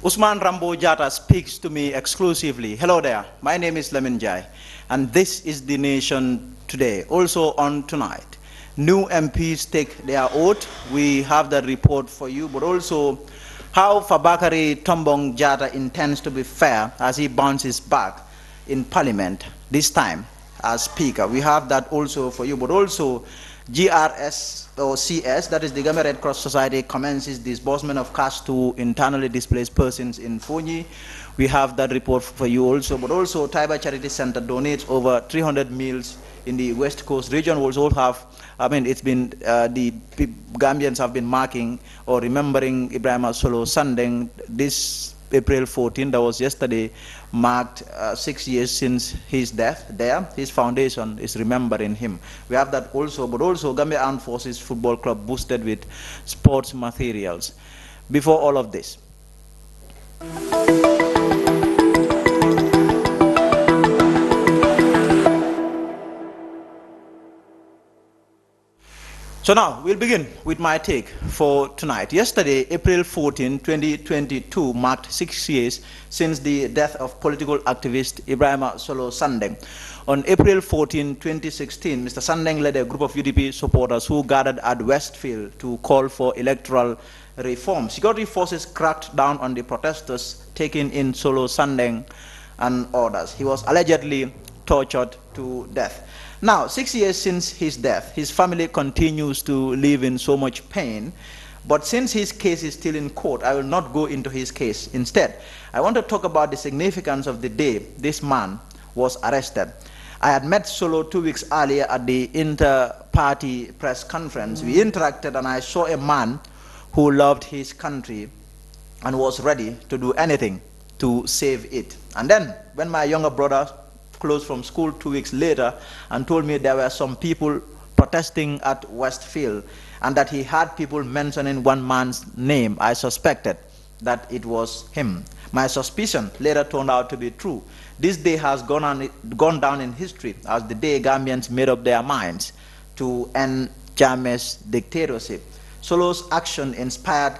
Ousman Rambo Jatta speaks to me exclusively. Hello there, my name is Lamin Njie, and this is the nation today. Also on tonight, new MPs take their oath. We have that report for you, but also how Fabakary Tombong Jatta intends to be fair as he bounces back in Parliament, this time as Speaker. We have that also for you, but also GRS or CS, that is the Gambia Red Cross Society, commences disbursement of cash to internally displaced persons in Foni. We have that report for you also, but also Taiba Charity Center donates over 300 meals in the West Coast region. We also have, it's been, the Gambians have been marking or remembering Ibrahim Solo Sandeng this April 14, that was yesterday, marked 6 years since his death there. His foundation is remembering him. We have that also, but also Gambia Armed Forces Football Club boosted with sports materials. Before all of this, so now, we'll begin with my take for tonight. Yesterday, April 14, 2022, marked 6 years since the death of political activist Ibrahim Solo Sandeng. On April 14, 2016, Mr. Sandeng led a group of UDP supporters who gathered at Westfield to call for electoral reform. Security forces cracked down on the protesters, taking in Solo Sandeng and others. He was allegedly tortured to death. Now, 6 years since his death, his family continues to live in so much pain. But since his case is still in court, I will not go into his case. Instead, I want to talk about the significance of the day this man was arrested. I had met Solo 2 weeks earlier at the inter-party press conference. We interacted and I saw a man who loved his country and was ready to do anything to save it. And then, when my younger brother closed from school 2 weeks later and told me there were some people protesting at Westfield and that he had people mentioning one man's name, I suspected that it was him. My suspicion later turned out to be true. This day has gone down in history as the day Gambians made up their minds to end Jammeh's dictatorship. Solo's action inspired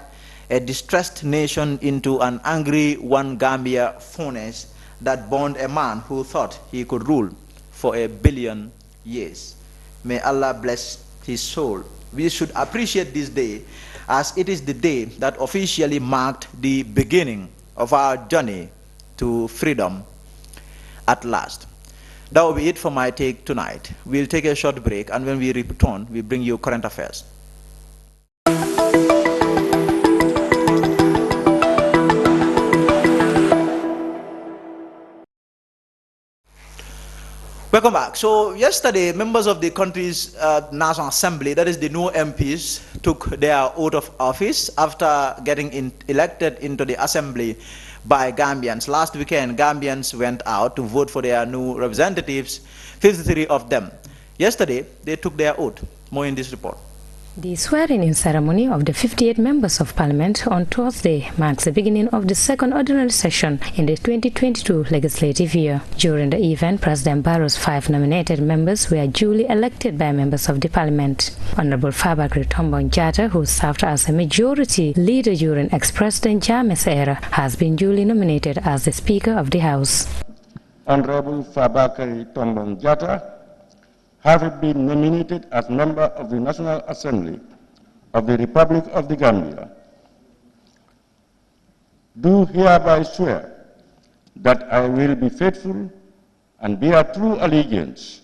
a distressed nation into an angry One Gambia furnace that burned a man who thought he could rule for 1 billion years. May Allah bless his soul. We should appreciate this day as it is the day that officially marked the beginning of our journey to freedom at last. That will be it for my take tonight. We'll take a short break, and when we return, we bring you current affairs. Welcome back. So yesterday, members of the country's National Assembly, that is the new MPs, took their oath of office after getting elected into the Assembly by Gambians. Last weekend, Gambians went out to vote for their new representatives, 53 of them. Yesterday, they took their oath. More in this report. The swearing-in ceremony of the 58 members of Parliament on Thursday marks the beginning of the second ordinary session in the 2022 legislative year. During the event, President Barrow's 5 nominated members were duly elected by members of the Parliament. Honorable Fabakary Tombong Jatta, who served as a majority leader during ex-President Jammeh's era, has been duly nominated as the Speaker of the House. Honorable Fabakary Tombong Jatta, having been nominated as member of the National Assembly of the Republic of the Gambia, do hereby swear that I will be faithful and bear true allegiance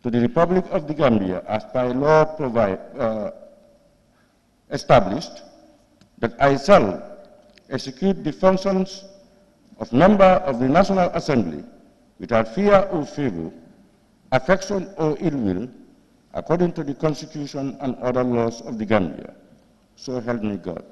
to the Republic of the Gambia as by law established, that I shall execute the functions of member of the National Assembly without fear or favor, affection or ill will, according to the Constitution and other laws of the Gambia. So help me God.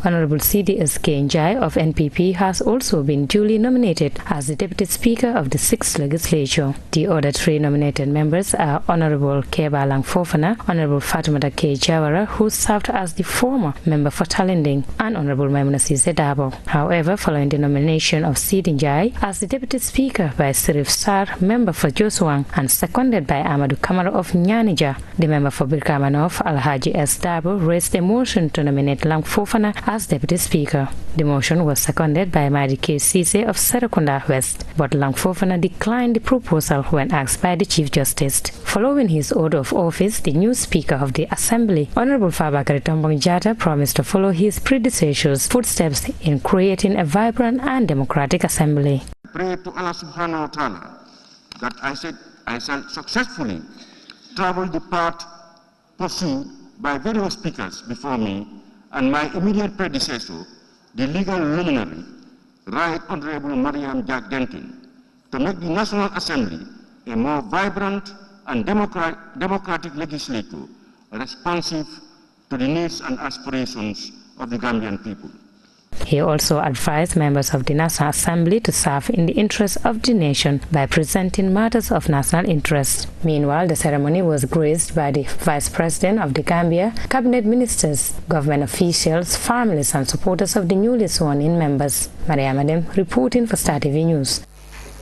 Honorable CDSK Njie of NPP has also been duly nominated as the Deputy Speaker of the 6th Legislature. The other 3 nominated members are Honorable Keba Langfofana, Honorable Fatimata K. Jawara, who served as the former member for Talending, and Honorable Maimuna Sise Dabo. However, following the nomination of CD Njie as the Deputy Speaker by Sirif Sar, member for Josuang, and seconded by Amadou Kamara of Nyanija, the member for Birkama North, Alhaji S. Dabo, raised a motion to nominate Langfofana as Deputy Speaker. The motion was seconded by Madike Cisse of Serekunda West, but Lang Fofana declined the proposal when asked by the Chief Justice. Following his oath of office, the new Speaker of the Assembly, Honorable Fabakary Tombong Jatta, promised to follow his predecessor's footsteps in creating a vibrant and democratic assembly. Pray to Allah subhanahu wa ta'ala that I shall successfully travel the path pursued by various speakers before me and my immediate predecessor, the legal luminary, Right Honorable Mariam Jack Denton, to make the National Assembly a more vibrant and democratic legislature responsive to the needs and aspirations of the Gambian people. He also advised members of the National Assembly to serve in the interest of the nation by presenting matters of national interest. Meanwhile, the ceremony was graced by the Vice President of the Gambia, cabinet ministers, government officials, families and supporters of the newly sworn-in members. Mariam Adem reporting for Star TV News.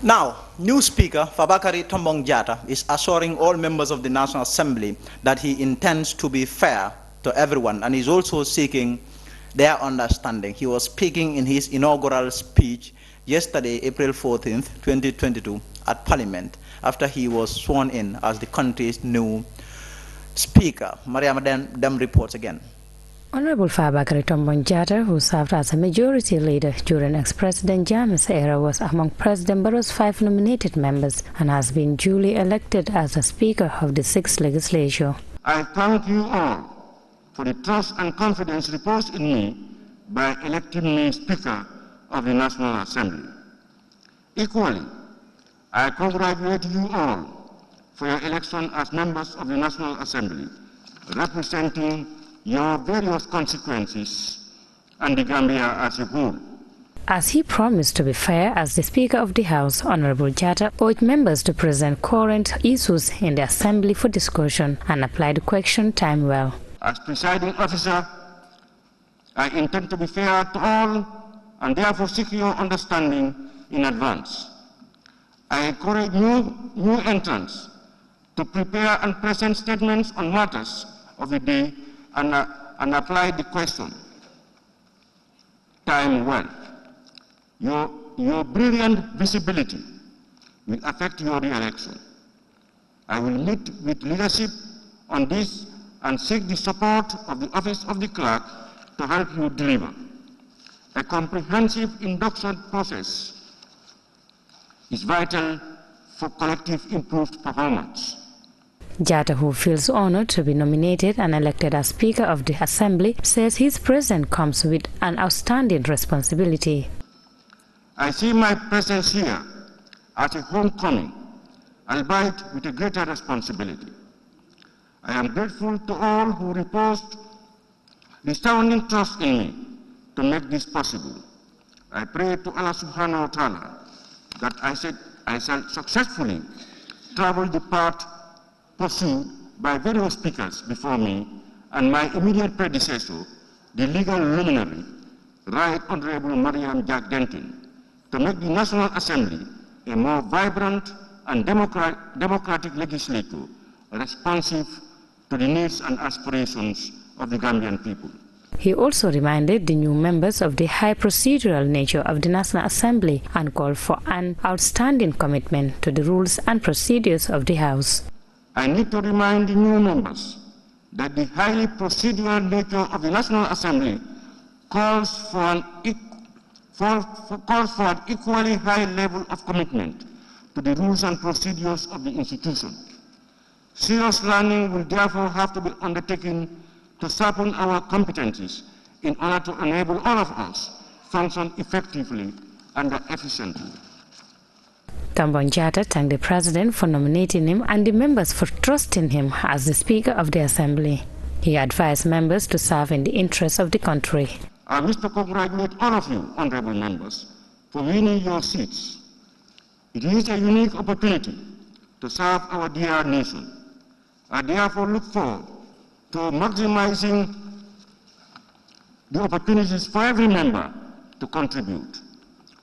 Now, new Speaker Fabakary Tombong Jatta is assuring all members of the National Assembly that he intends to be fair to everyone and is also seeking their understanding. He was speaking in his inaugural speech yesterday, April 14th, 2022, at Parliament after he was sworn in as the country's new Speaker. Mariam Dem reports again. Honorable Fabakary Tombong Jatta, who served as a majority leader during ex-President Jammeh's era, was among President Barrow's 5 nominated members and has been duly elected as the Speaker of the 6th Legislature. I thank you all for the trust and confidence reposed in me by electing me Speaker of the National Assembly. Equally, I congratulate you all for your election as members of the National Assembly, representing your various constituencies and the Gambia as a whole. As he promised to be fair as the Speaker of the House, Honorable Jatta urged members to present current issues in the Assembly for discussion and apply the question time well. As presiding officer, I intend to be fair to all and therefore seek your understanding in advance. I encourage new entrants to prepare and present statements on matters of the day and apply the question time well. Your brilliant visibility will affect your re-election. I will meet with leadership on this and seek the support of the Office of the Clerk to help you deliver. A comprehensive induction process is vital for collective improved performance. Jatta, who feels honored to be nominated and elected as Speaker of the Assembly, says his presence comes with an outstanding responsibility. I see my presence here as a homecoming, albeit with a greater responsibility. I am grateful to all who reposed resounding trust in me to make this possible. I pray to Allah subhanahu wa ta'ala that I shall successfully travel the path pursued by various speakers before me and my immediate predecessor, the legal luminary, Right Honorable Mariam Jack Denton, to make the National Assembly a more vibrant and democratic legislature responsive to the needs and aspirations of the Gambian people. He also reminded the new members of the high procedural nature of the National Assembly and called for an outstanding commitment to the rules and procedures of the House. I need to remind the new members that the highly procedural nature of the National Assembly calls for an equally high level of commitment to the rules and procedures of the institution. Serious learning will therefore have to be undertaken to sharpen our competencies in order to enable all of us function effectively and efficiently. Tombong Jatta thanked the President for nominating him and the members for trusting him as the Speaker of the Assembly. He advised members to serve in the interests of the country. I wish to congratulate all of you, honorable members, for winning your seats. It is a unique opportunity to serve our dear nation. I therefore look forward to maximizing the opportunities for every member to contribute.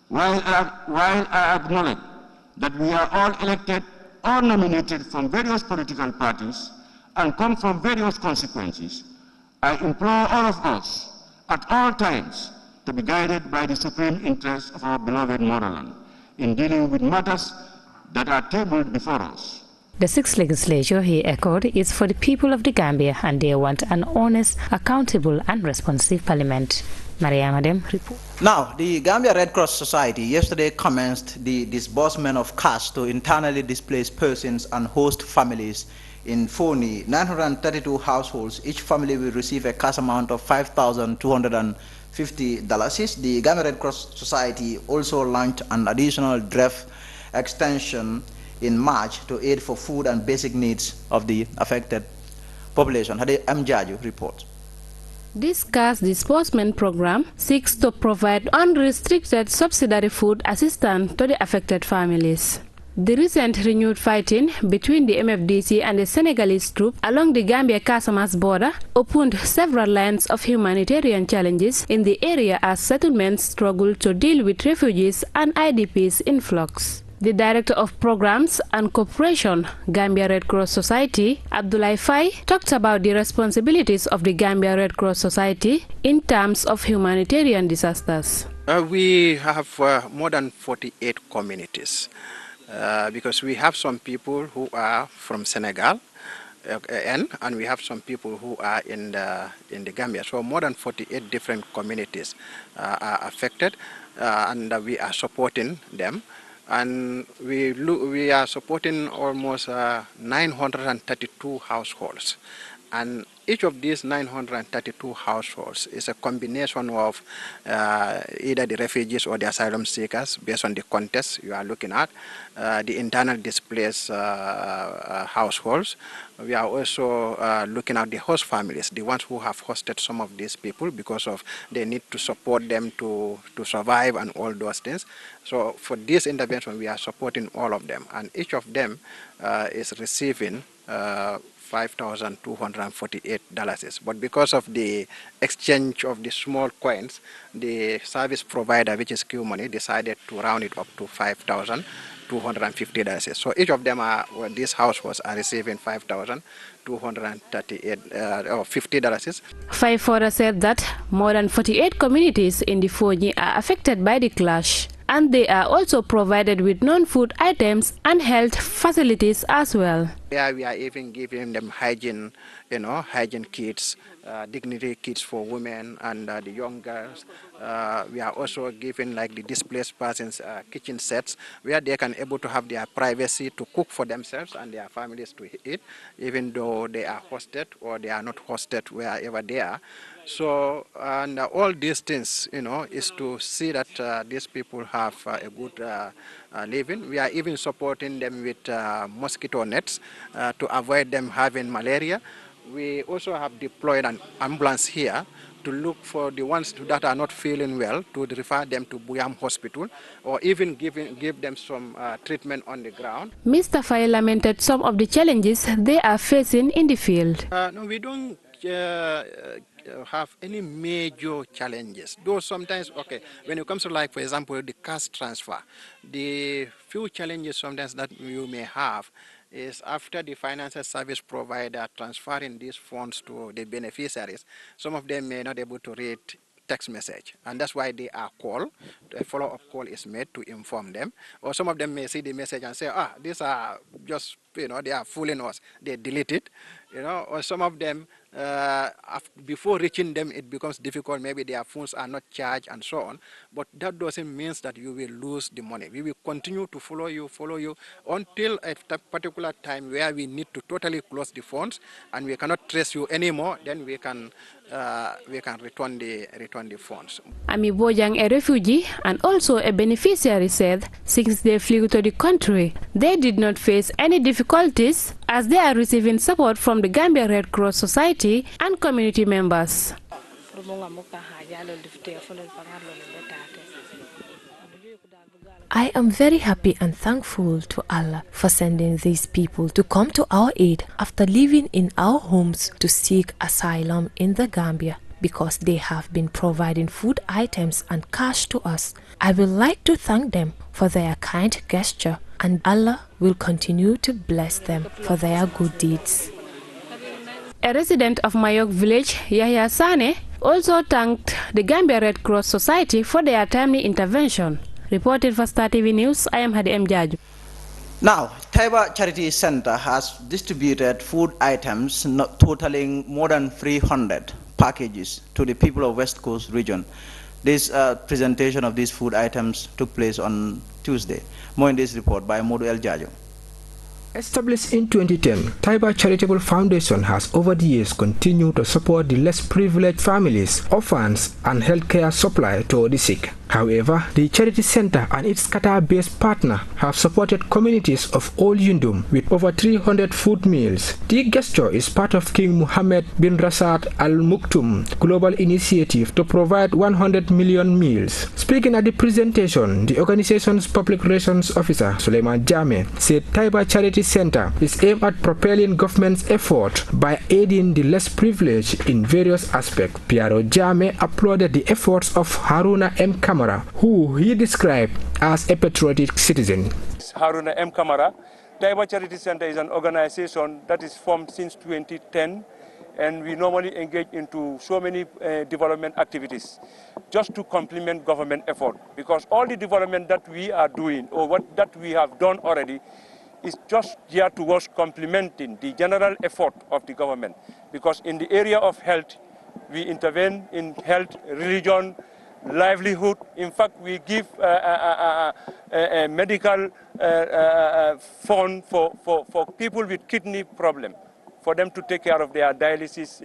While I acknowledge that we are all elected or nominated from various political parties and come from various constituencies, I implore all of us at all times to be guided by the supreme interests of our beloved motherland in dealing with matters that are tabled before us. The sixth legislature, he echoed, is for the people of the Gambia, and they want an honest, accountable and responsive parliament. Mariam Adem report. Now, the Gambia Red Cross Society yesterday commenced the disbursement of cash to internally displaced persons and host families in Foni. 932 households, each family will receive a cash amount of $5,250. The Gambia Red Cross Society also launched an additional draft extension in March to aid for food and basic needs of the affected population. Hade Mjaju reports. This cash disbursement program seeks to provide unrestricted subsidiary food assistance to the affected families. The recent renewed fighting between the MFDC and the Senegalese troops along the Gambia-Casamance border opened several lines of humanitarian challenges in the area as settlements struggle to deal with refugees and IDPs influx. The Director of Programs and Cooperation, Gambia Red Cross Society, Abdoulaye Faye, talked about the responsibilities of the Gambia Red Cross Society in terms of humanitarian disasters. We have more than 48 communities because we have some people who are from Senegal and we have some people who are in the Gambia. So more than 48 different communities are affected and we are supporting them. And we are supporting almost 932 households. And each of these 932 households is a combination of either the refugees or the asylum seekers based on the context you are looking at, the internal displaced households. We are also looking at the host families, the ones who have hosted some of these people because of they need to support them to survive and all those things. So for this intervention, we are supporting all of them, and each of them is receiving $5,248. But because of the exchange of the small coins, the service provider, which is Q Money, decided to round it up to $5,250. So each of them these households are receiving $5,250. Faye further said that more than 48 communities in the Foni are affected by the clash, and they are also provided with non-food items and health facilities as well. Yeah, we are even giving them hygiene, hygiene kits, dignity kits for women and the young girls. We are also giving like the displaced persons kitchen sets where they can able to have their privacy to cook for themselves and their families to eat, even though they are hosted or they are not hosted wherever they are. So, and all these things, is to see that these people have a good living. We are even supporting them with mosquito nets to avoid them having malaria. We also have deployed an ambulance here to look for the ones that are not feeling well, to refer them to Buyam Hospital, or even give them some treatment on the ground. Mr. Faye lamented some of the challenges they are facing in the field. No, we don't have any major challenges, though sometimes, when it comes to, like, for example, the cash transfer, the few challenges sometimes that you may have is after the financial service provider transferring these funds to the beneficiaries, some of them may not be able to read text message, and that's why they are called. A follow-up call is made to inform them, or some of them may see the message and say, these are just, they are fooling us, they delete it, or some of them, before reaching them, it becomes difficult, maybe their phones are not charged and so on, but that doesn't mean that you will lose the money. We will continue to follow you until a particular time where we need to totally close the phones and we cannot trace you anymore, then we can return the funds. Ami Bojang, a refugee and also a beneficiary, said since they flew to the country, they did not face any difficulties as they are receiving support from the Gambia Red Cross Society and community members. I am very happy and thankful to Allah for sending these people to come to our aid after living in our homes to seek asylum in the Gambia, because they have been providing food items and cash to us. I would like to thank them for their kind gesture, and Allah will continue to bless them for their good deeds. A resident of Mayok village, Yahya Sane, also thanked the Gambia Red Cross Society for their timely intervention. Reported for Star TV News, I am Hadi M. Jaju. Now, Taiba Charity Center has distributed food items totaling more than 300 packages to the people of West Coast region. This presentation of these food items took place on Tuesday. More in this report by Modu El Jajo. Established in 2010, Taiba Charitable Foundation has over the years continued to support the less privileged families, orphans, and healthcare supply to the sick. However, the charity center and its Qatar-based partner have supported communities of all Yundum with over 300 food meals. The gesture is part of King Mohammed bin Rashid Al Maktoum global initiative to provide 100 million meals. Speaking at the presentation, the organization's public relations officer, Ousman Jatta, said Taiba Charity Center is aimed at propelling government's effort by aiding the less privileged in various aspects. Jammeh applauded the efforts of Haruna M. Kamara, who he described as a patriotic citizen. Haruna M. Kamara, Taiba Charity Center is an organization that is formed since 2010, and we normally engage into so many development activities just to complement government effort, because all the development that we are doing or that we have done already is just here towards complementing the general effort of the government, because in the area of health, we intervene in health, religion, livelihood. In fact, we give a medical fund for people with kidney problem, for them to take care of their dialysis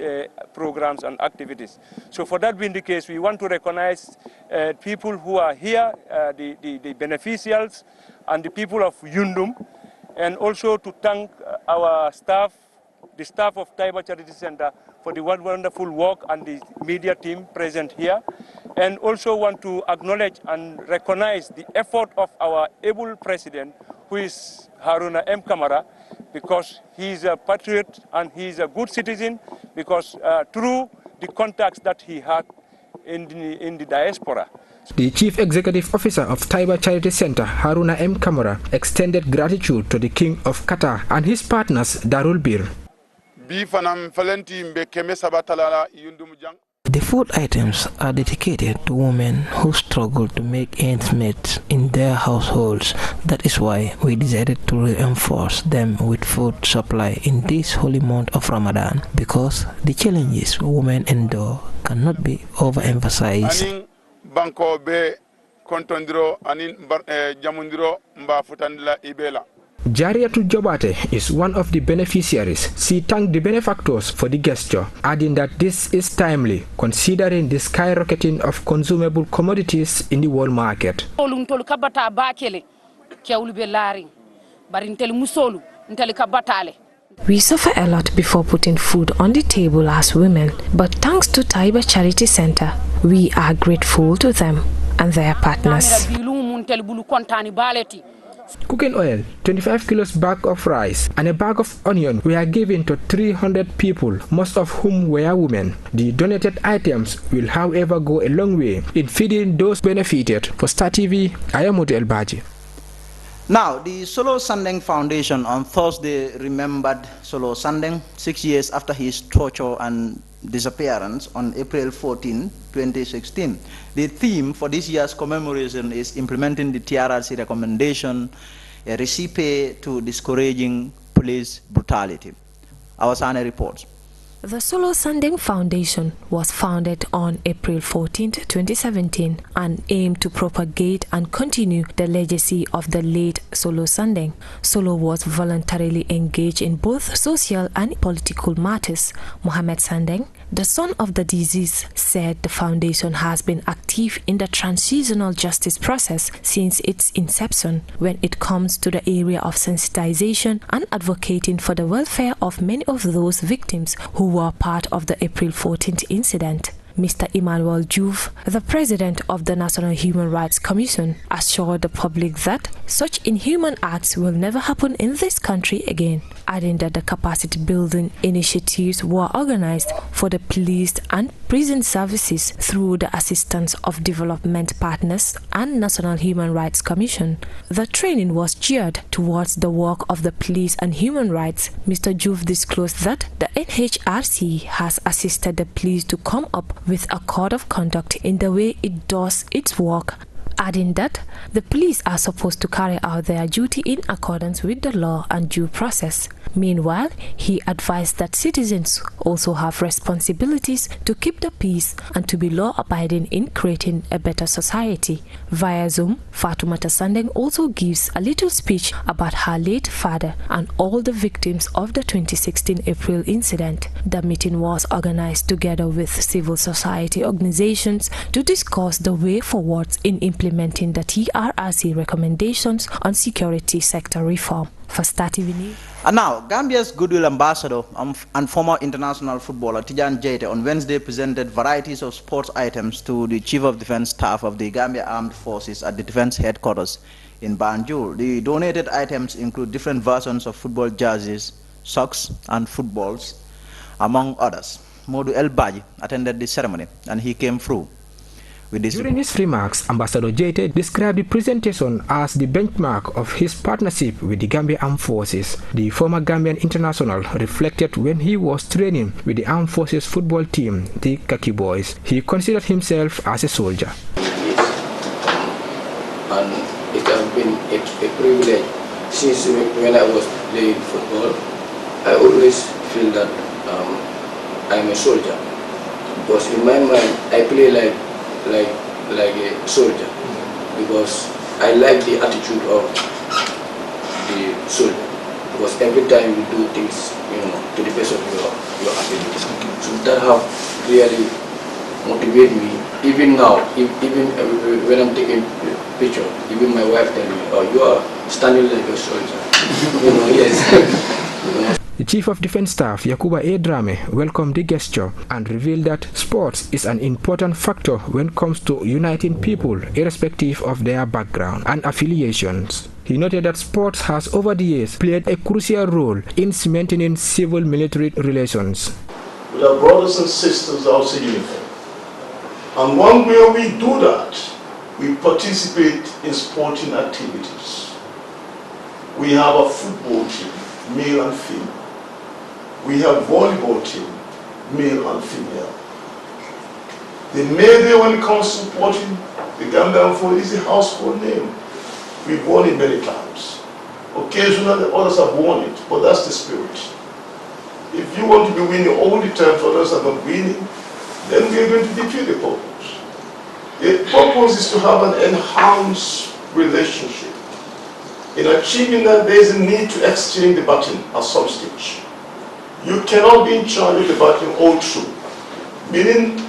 programs and activities. So for that being the case, we want to recognize people who are here, the beneficiaries and the people of Yundum, and also to thank our staff, the staff of Taiba Charity Center, for the wonderful work, and the media team present here. And also want to acknowledge and recognize the effort of our able president, who is Haruna M. Kamara, because he is a patriot and he is a good citizen, because through the contacts that he had in the diaspora. The Chief Executive Officer of Taiba Charity Center, Haruna M. Kamara, extended gratitude to the King of Qatar and his partners, Darul Bir. The food items are dedicated to women who struggle to make ends meet in their households. That is why we decided to reinforce them with food supply in this holy month of Ramadan, because the challenges women endure cannot be overemphasized. Jariatu Jobate is one of the beneficiaries. She thanked the benefactors for the gesture, adding that this is timely, considering the skyrocketing of consumable commodities in the world market. We suffer a lot before putting food on the table as women, but thanks to Taiba Charity Center, we are grateful to them and their partners. Cooking oil, 25 kilos bag of rice, and a bag of onion were given to 300 people, most of whom were women. The donated items will, however, go a long way in feeding those benefited. For Star TV, I am Modu El Baji. Now, the Solo Sandeng Foundation on Thursday remembered Solo Sandeng 6 years after his torture and disappearance on April 14, 2016. The theme for this year's commemoration is implementing the TRRC recommendation, a recipe to discouraging police brutality. Our Sane reports. The Solo Sandeng Foundation was founded on April 14, 2017 and aimed to propagate and continue the legacy of the late Solo Sandeng. Solo was voluntarily engaged in both social and political matters. Mohammed Sandeng, the son of the deceased, said the foundation has been active in the transitional justice process since its inception when it comes to the area of sensitization and advocating for the welfare of many of those victims who were part of the April 14th incident. Mr. Emmanuel Juve, the president of the National Human Rights Commission, assured the public that such inhuman acts will never happen in this country again, adding that the capacity building initiatives were organized for the police and prison services through the assistance of development partners and National Human Rights Commission. The training was geared towards the work of the police and human rights. Mr. Juve disclosed that the NHRC has assisted the police to come up with a code of conduct in the way it does its work, adding that the police are supposed to carry out their duty in accordance with the law and due process. Meanwhile, he advised that citizens also have responsibilities to keep the peace and to be law-abiding in creating a better society. Via Zoom, Fatoumata Sandeng also gives a little speech about her late father and all the victims of the 2016 April incident. The meeting was organized together with civil society organizations to discuss the way forward in implementing the APRC recommendations on security sector reform. For Star TV News. And now, Gambia's goodwill ambassador and former international footballer President Jammeh on Wednesday presented varieties of sports items to the Chief of Defense Staff of the Gambia Armed Forces at the Defense Headquarters in Banjul. The donated items include different versions of football jerseys, socks, and footballs, among others. Modu El Baji attended the ceremony, and he came through. During his remarks, Ambassador Jatta described the presentation as the benchmark of his partnership with the Gambia Armed Forces. The former Gambian international reflected when he was training with the Armed Forces football team, the Khaki Boys. He considered himself as a soldier. And it has been a privilege since when I was playing football. I always feel that I'm a soldier, because in my mind I play like a soldier, because I like the attitude of the soldier, because every time you do things, to the best of your ability. So that have really motivated me. Even now, even when I'm taking picture, even my wife tells me, "Oh, you are standing like a soldier." Yes. The Chief of Defense Staff, Yakuba A. Drame, welcomed the gesture and revealed that sports is an important factor when it comes to uniting people, irrespective of their background and affiliations. He noted that sports has over the years played a crucial role in cementing civil-military relations. With our brothers and sisters outside uniform. And one way we do that, we participate in sporting activities. We have a football team, male and female. We have volleyball team, male and female. The male when it comes to supporting the Gambian Force is a household name. We've won it many times. Occasionally others have won it, but that's the spirit. If you want to be winning all the time, others are not winning, then we are going to defeat the purpose. The purpose is to have an enhanced relationship. In achieving that, there is a need to exchange the baton at some stage. You cannot be in charge of the baton all through, meaning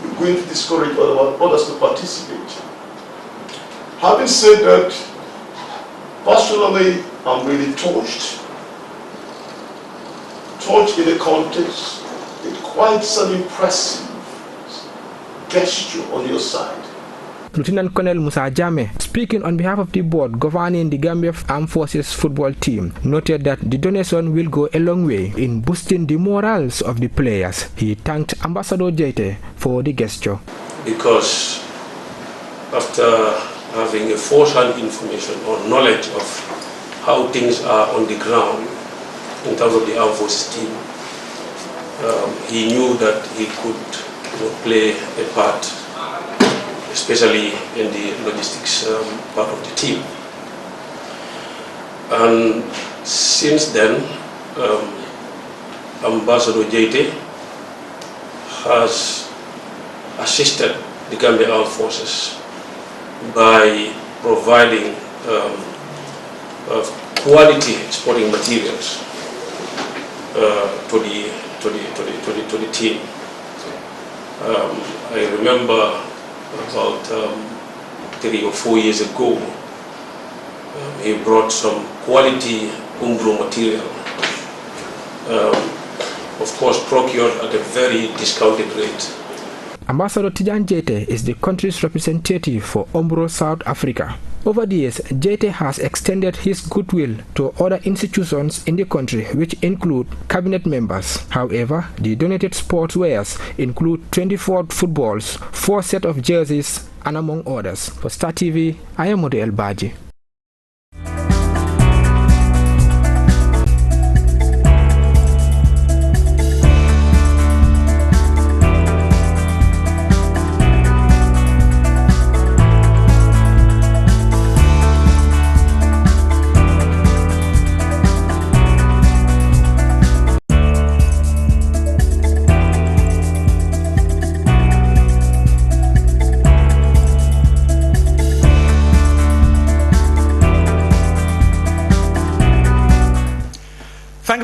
you're going to discourage others to participate. Having said that, personally, I'm really touched in the context. It's quite an impressive gesture on your side. Lieutenant Colonel Musa Jammeh, speaking on behalf of the board governing the Gambia Armed Forces football team, noted that the donation will go a long way in boosting the morals of the players. He thanked Ambassador Jatta for the gesture. Because after having a first-hand information or knowledge of how things are on the ground in terms of the Armed Forces team, he knew that he could play a part, especially in the logistics part of the team. And since then, Ambassador Jatta has assisted the Gambia Armed Forces by providing quality sporting materials to the team. I remember about 3 or 4 years ago, he brought some quality umbro material, of course procured at a very discounted rate. Ambassador Tijan Jatta is the country's representative for Umbro South Africa. Over the years, Jatta has extended his goodwill to other institutions in the country, which include cabinet members. However, the donated sportswears include 24 footballs, 4 sets of jerseys, and among others. For Star TV, I am Modu El Baji.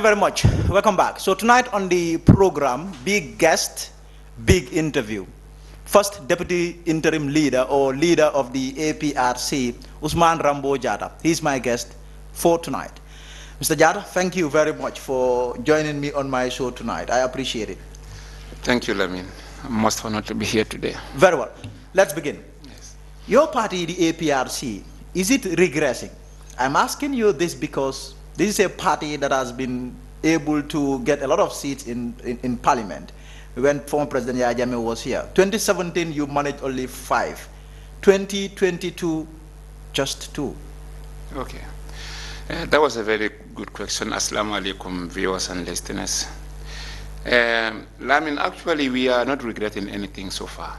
very much. Welcome back. So tonight on the program, big guest, big interview. First Deputy Interim Leader or Leader of the APRC, Ousman Rambo Jatta. He's my guest for tonight. Mr. Jatta, thank you very much for joining me on my show tonight. I appreciate it. Thank you, Lamin. I'm most honored to be here today. Very well. Let's begin. Yes. Your party, the APRC, is it regressing? I'm asking you this because this is a party that has been able to get a lot of seats in parliament when former President Jammeh was here. 2017, you managed only 5. 2022, just 2. Okay. That was a very good question. Assalamu alaikum, viewers and listeners. Lamin, actually, we are not regretting anything so far.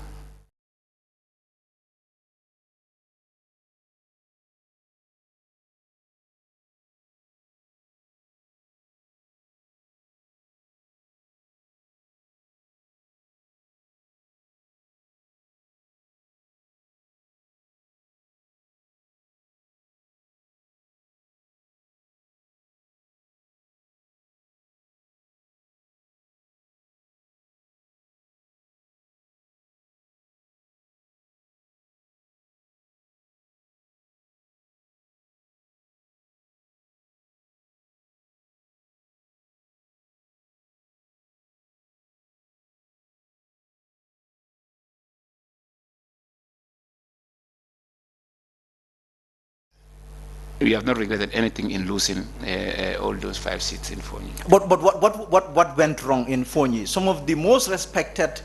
We have not regretted anything in losing all those 5 seats in Foni. But what went wrong in Foni? Some of the most respected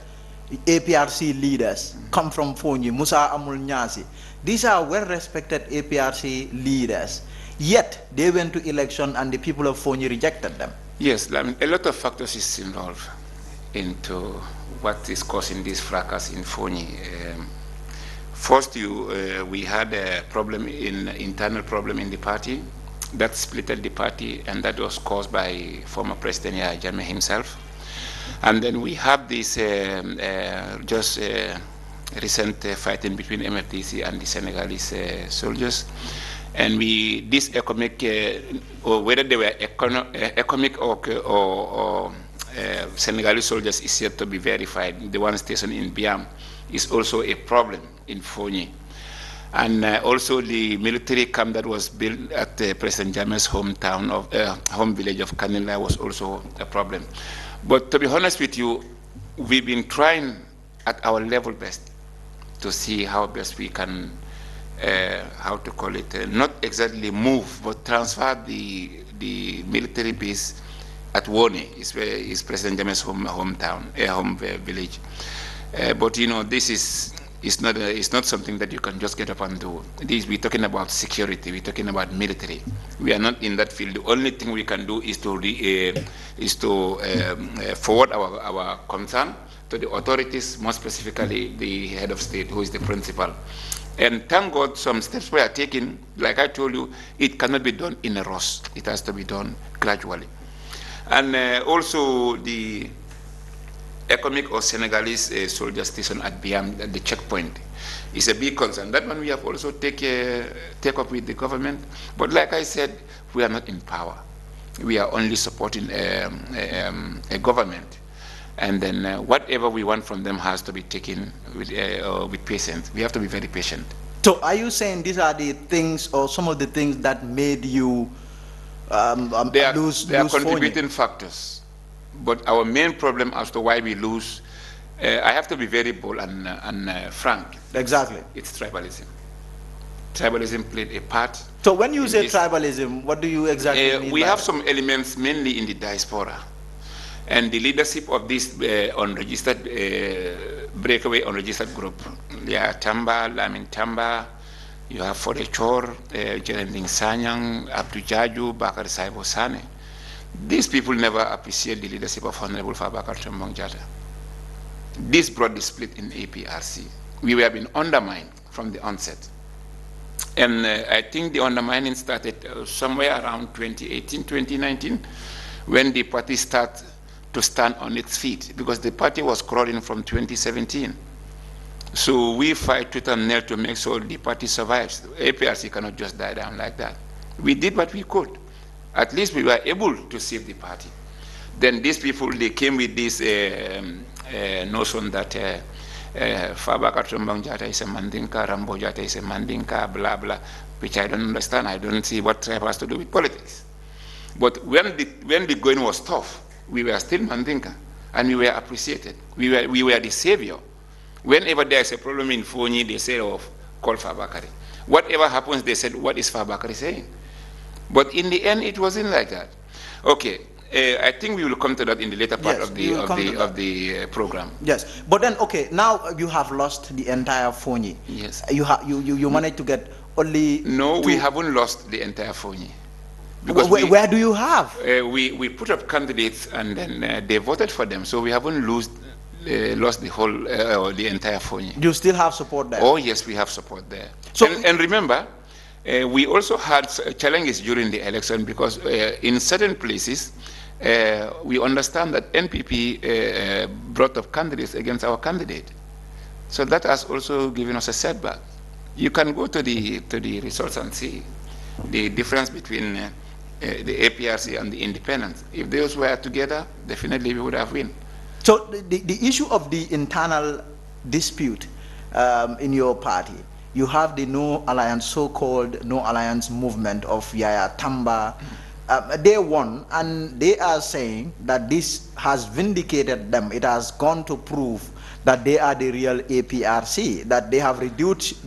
APRC leaders come from Foni. Musa Amul Nyasi. These are well-respected APRC leaders. Yet they went to election and the people of Foni rejected them. Yes, I mean, a lot of factors is involved into what is causing this fracas in Foni. First, we had a problem internal problem in the party that splitted the party, and that was caused by former President Jammeh himself. And then we have this recent fighting between MFDC and the Senegalese soldiers. And this economic, or whether they were economic or Senegalese soldiers is yet to be verified. The one stationed in Biam is also a problem in Foni. And also the military camp that was built at President Jammeh's hometown of home village of Kanila was also a problem. But to be honest with you, we've been trying at our level best to see how best we can, how to call it, not exactly move, but transfer the military base at Woni, is President Jammeh's hometown, home village. But you know, this is not something that you can just get up and do. We're talking about security. We're talking about military. We are not in that field. The only thing we can do is to forward our concern to the authorities, more specifically the head of state, who is the principal. And thank God some steps were taken. Like I told you, it cannot be done in a rush. It has to be done gradually. And also the economic or Senegalese soldier station at Biam, the checkpoint, is a big concern. That one we have also take up with the government. But like I said, we are not in power. We are only supporting a government. And then whatever we want from them has to be taken with patience. We have to be very patient. So are you saying these are the things or some of the things that made you lose They are contributing factors. But our main problem as to why we lose, I have to be very bold and frank. Exactly. It's tribalism. Tribalism played a part. So when you say tribalism, what do you exactly mean? We have some elements mainly in the diaspora. And the leadership of this unregistered, breakaway unregistered group, Tamba, Lamin Tamba, you have Fode Chor, Jerending Sanyang, Abdou Jaju, Bakar Saibo Sane. These people never appreciate the leadership of Honorable Fabakary Tombong Jatta. This brought the split in APRC. We were being undermined from the onset. And I think the undermining started somewhere around 2018, 2019, when the party started to stand on its feet, because the party was crawling from 2017. So we fight tooth and nail to make sure the party survives. APRC cannot just die down like that. We did what we could. At least we were able to save the party. Then these people, they came with this notion that Fabakary Tombong Jatta is a Mandinka, Rambo Jatta is a Mandinka, blah, blah, which I don't understand. I don't see what tribe has to do with politics. But when the going was tough, we were still Mandinka, and we were appreciated. We were the savior. Whenever there is a problem in Foni, they say, oh, call Fabakary. Whatever happens, they said, what is Fabakary saying? But in the end, it wasn't like that. Okay. I think we will come to that in the later part of the program. Yes, but then okay, now you have lost the entire Foni. Yes, you managed to get only. No, we haven't lost the entire Foni. Because where do you have? We put up candidates and then they voted for them, so we haven't lost the whole the entire Foni. You still have support there. Oh yes, we have support there. So and remember, we also had challenges during the election because in certain places. We understand that NPP brought up candidates against our candidate. So that has also given us a setback. You can go to the results and see the difference between the APRC and the independents. If those were together, definitely we would have won. So the issue of the internal dispute in your party, you have the No Alliance, so-called No Alliance movement of Yaya Tamba. They won, and they are saying that this has vindicated them. It has gone to prove that they are the real APRC, that they have reduced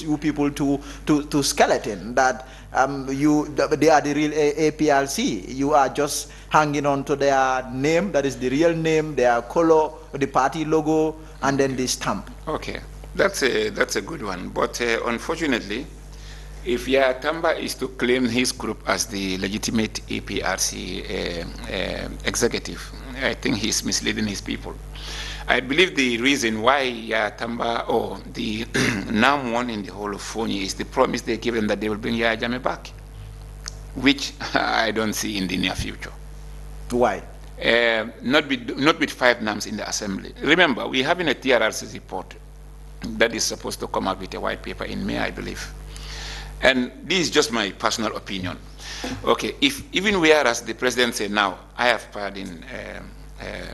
you people to skeleton, that they are the real APRC. You are just hanging on to their name, that is the real name, their color, the party logo, and then the stamp. Okay, that's a good one. But unfortunately, if Yaya Tamba is to claim his group as the legitimate APRC executive, I think he's misleading his people. I believe the reason why Yaya Tamba or the NAM one in the whole of Foni is the promise they give them that they will bring Yaya Jammeh back, which I don't see in the near future. Why? Not with 5 NAMs in the assembly. Remember, we're having a TRRC report that is supposed to come out with a white paper in May, I believe. And this is just my personal opinion. Okay, if even whereas the president said now, I have pardoned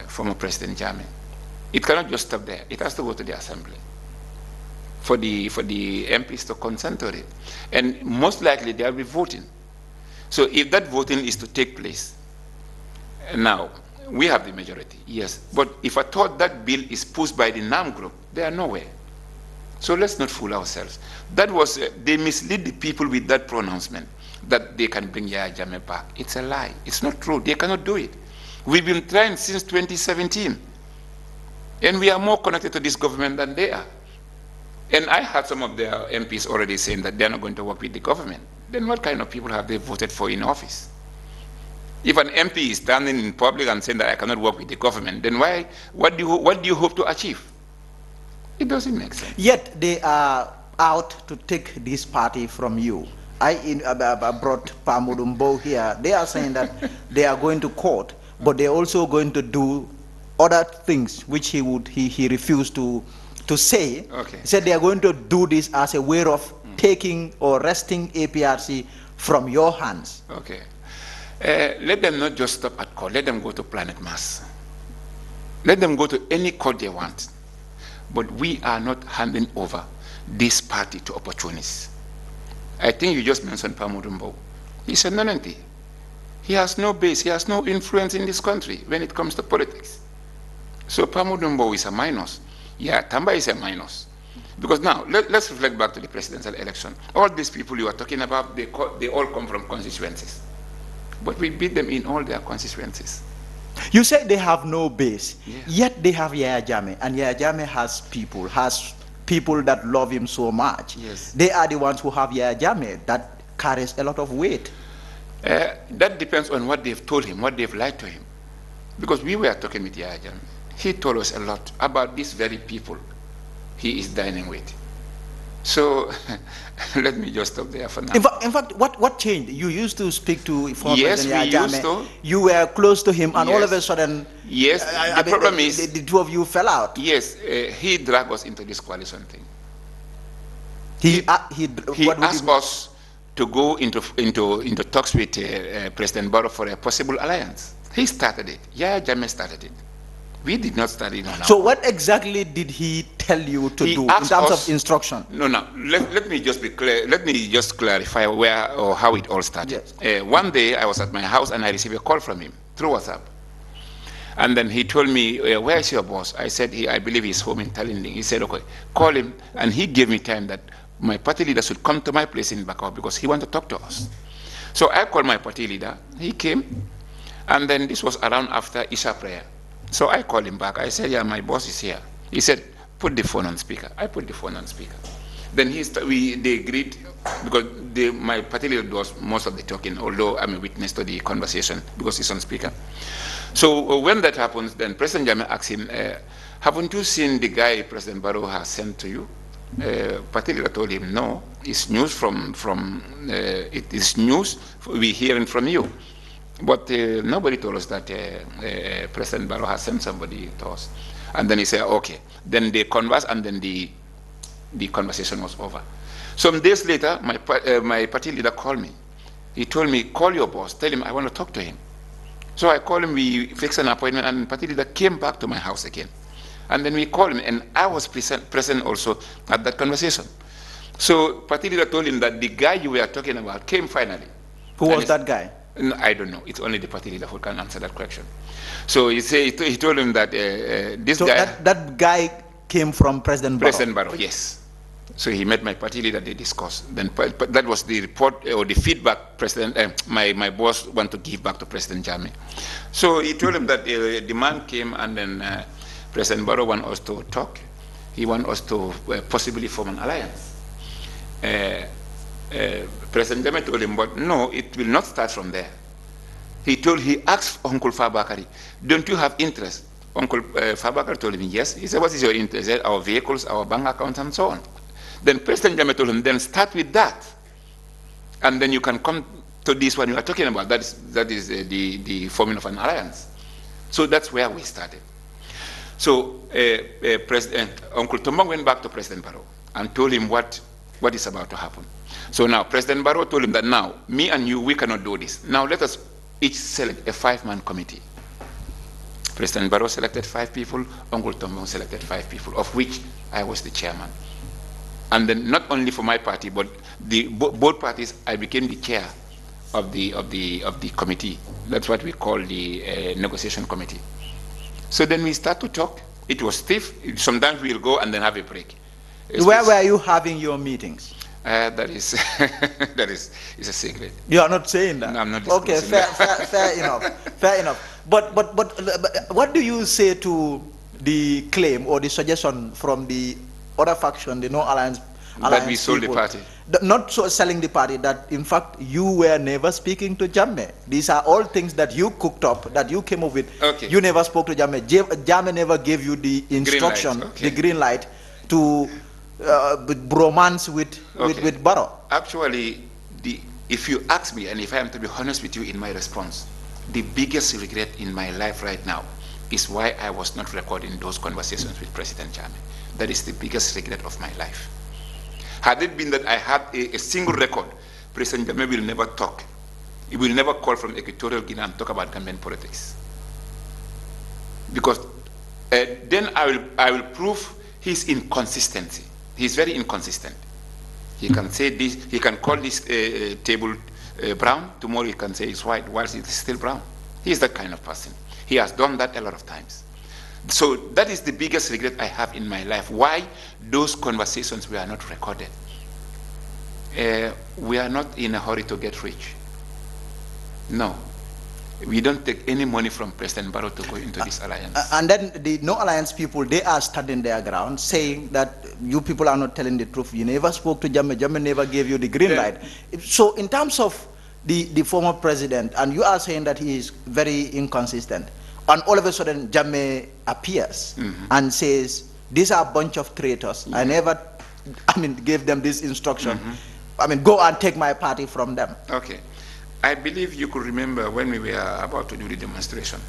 former President Jammeh, it cannot just stop there. It has to go to the assembly for the MPs to consent to it. And most likely they will be voting. So if that voting is to take place, now, we have the majority, yes. But if I thought that bill is pushed by the NAM group, they are nowhere. So let's not fool ourselves. That was, they mislead the people with that pronouncement that they can bring Yaya Jammeh back. It's a lie. It's not true. They cannot do it. We've been trying since 2017. And we are more connected to this government than they are. And I had some of their MPs already saying that they're not going to work with the government. Then what kind of people have they voted for in office? If an MP is standing in public and saying that I cannot work with the government, then what do you hope to achieve? It doesn't make sense. Yet they are out to take this party from you. I brought Pamudumbo here. They are saying that they are going to court, but they're also going to do other things which he refused to say. Okay. He said they are going to do this as a way of taking or wresting APRC from your hands. Okay. Let them not just stop at court. Let them go to Planet Mars. Let them go to any court they want. But we are not handing over this party to opportunists. I think you just mentioned Pamudumbo. He's a nonentity. He has no base. He has no influence in this country when it comes to politics. So Pamudumbo is a minus. Yeah, Tamba is a minus. Because now, let's reflect back to the presidential election. All these people you are talking about, they all come from constituencies. But we beat them in all their constituencies. You say they have no base, yeah. Yet they have Yaya Jammeh, and Yaya Jammeh has people that love him so much. Yes. They are the ones who have Yaya Jammeh. That carries a lot of weight. That depends on what they've told him, what they've lied to him. Because we were talking with Yaya Jammeh. He told us a lot about these very people he is dining with. So let me just stop there for now. In fact, what changed? You used to speak to former President Yaya Jammeh. Used to. You were close to him, and all of a sudden, yes. The problem is the two of you fell out. Yes, he dragged us into this coalition thing. He asked us to go into talks with President Barrow for a possible alliance. He started it. Yahya Jammeh started it. We did not start it on our So own. what exactly did he tell you to do in terms of instruction? No. Let me just be clear. Let me just clarify where or how it all started. Yes. One day I was at my house and I received a call from him through WhatsApp. And then he told me, where is your boss? I said, I believe he's home in Tallinn. He said, okay, call him. And he gave me time that my party leader should come to my place in Bakau because he wanted to talk to us. So I called my party leader. He came. And then this was around after Isha prayer. So I called him back. I said, yeah, my boss is here. He said, put the phone on speaker. I put the phone on speaker. Then they agreed, because my party leader does most of the talking, although I'm a witness to the conversation because he's on speaker. So when that happens, then President Jammeh asked him, haven't you seen the guy President Barrow has sent to you? Party leader told him, no, it's news it is news we're hearing from you. But nobody told us that President Barrow has sent somebody to us. And then he said, okay. Then they conversed, and then the conversation was over. Some days later, my party leader called me. He told me, call your boss, tell him I want to talk to him. So I called him, we fixed an appointment, and party leader came back to my house again. And then we called him, and I was present also at that conversation. So party leader told him that the guy you were talking about came finally. Who was that guy? No, I don't know. It's only the party leader who can answer that question. So he told him that this guy... That guy came from President Barrow? President Barrow, yes. So he met my party leader, they discussed. Then that was the report or the feedback my boss wanted to give back to President Jammeh. So he told him that the man came, and then President Barrow wants us to talk. He wants us to possibly form an alliance. President Jammeh told him, but no, it will not start from there. He asked Uncle Fabakary, don't you have interest? Uncle Fabakary told him, yes. He said, what is your interest? He said, our vehicles, our bank accounts, and so on. Then President Jammeh told him, then start with that. And then you can come to this one you are talking about. That is the forming of an alliance. So that's where we started. So Uncle Tombong went back to President Barrow and told him what is about to happen. So now President Barrow told him that now, me and you, we cannot do this. Now let us each select a 5-man committee. President Barrow selected 5 people, Uncle Tombong selected 5 people, of which I was the chairman. And then not only for my party, but both parties, I became the chair of the committee. That's what we call the negotiation committee. So then we start to talk. It was stiff. Sometimes we'll go and then have a break. Where were you having your meetings? That is a secret. You are not saying that? No, I'm not disclosing that. Fair enough. Fair enough. But what do you say to the claim or the suggestion from the other faction, the no-alliance that we sold people, the party? Not so selling the party, that in fact you were never speaking to Jammeh. These are all things that you cooked up, that you came up with. Okay. You never spoke to Jammeh. Jammeh never gave you the instruction, the green light to bromance with Barrow. Actually, if you ask me, and if I am to be honest with you in my response, the biggest regret in my life right now is why I was not recording those conversations with President Jammeh. That is the biggest regret of my life. Had it been that I had a single record, President Jammeh will never talk. He will never call from Equatorial Guinea and talk about Gambian politics. Because then I will prove his inconsistency. He's very inconsistent. He can say this, he can call this table brown, tomorrow he can say it's white, whilst it's still brown. He is that kind of person. He has done that a lot of times. So that is the biggest regret I have in my life. Why those conversations were not recorded. We are not in a hurry to get rich. No. We don't take any money from President Barrow to go into this alliance. And then the no-alliance people, they are standing their ground, saying that you people are not telling the truth. You never spoke to Jammeh. Jammeh never gave you the green light. So in terms of the former president, and you are saying that he is very inconsistent, and all of a sudden Jammeh appears and says, these are a bunch of traitors. I never, gave them this instruction. Go and take my party from them. Okay. I believe you could remember when we were about to do the demonstration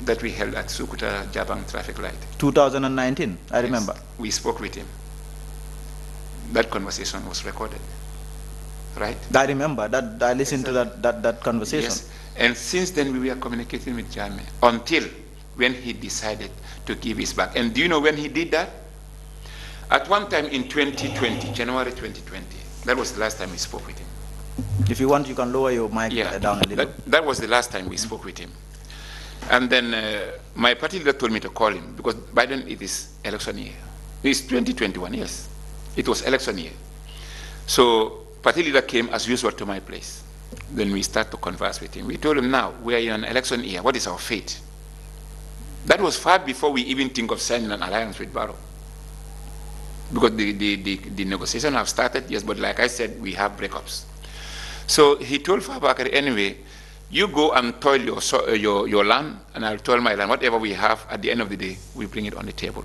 that we held at Sukuta Jabang traffic light. 2019, I Yes. remember. We spoke with him. That conversation was recorded. right? I remember that. I listened to that conversation. Yes. And since then, we were communicating with Jammeh until when he decided to give his back. And do you know when he did that? At one time in 2020, January 2020, that was the last time we spoke with him. If you want, you can lower your mic down a little. That was the last time we spoke with him. And then my party leader told me to call him because by then it is election year. It's 2021, yes. It was election year. So party leader came as usual to my place. Then we start to converse with him. We told him, now we are in an election year. What is our fate? That was far before we even think of signing an alliance with Barrow. Because the negotiation have started, yes, but like I said, we have breakups. So he told Fabakary, anyway, you go and toil your land, and I'll toil my land. Whatever we have, at the end of the day, we bring it on the table.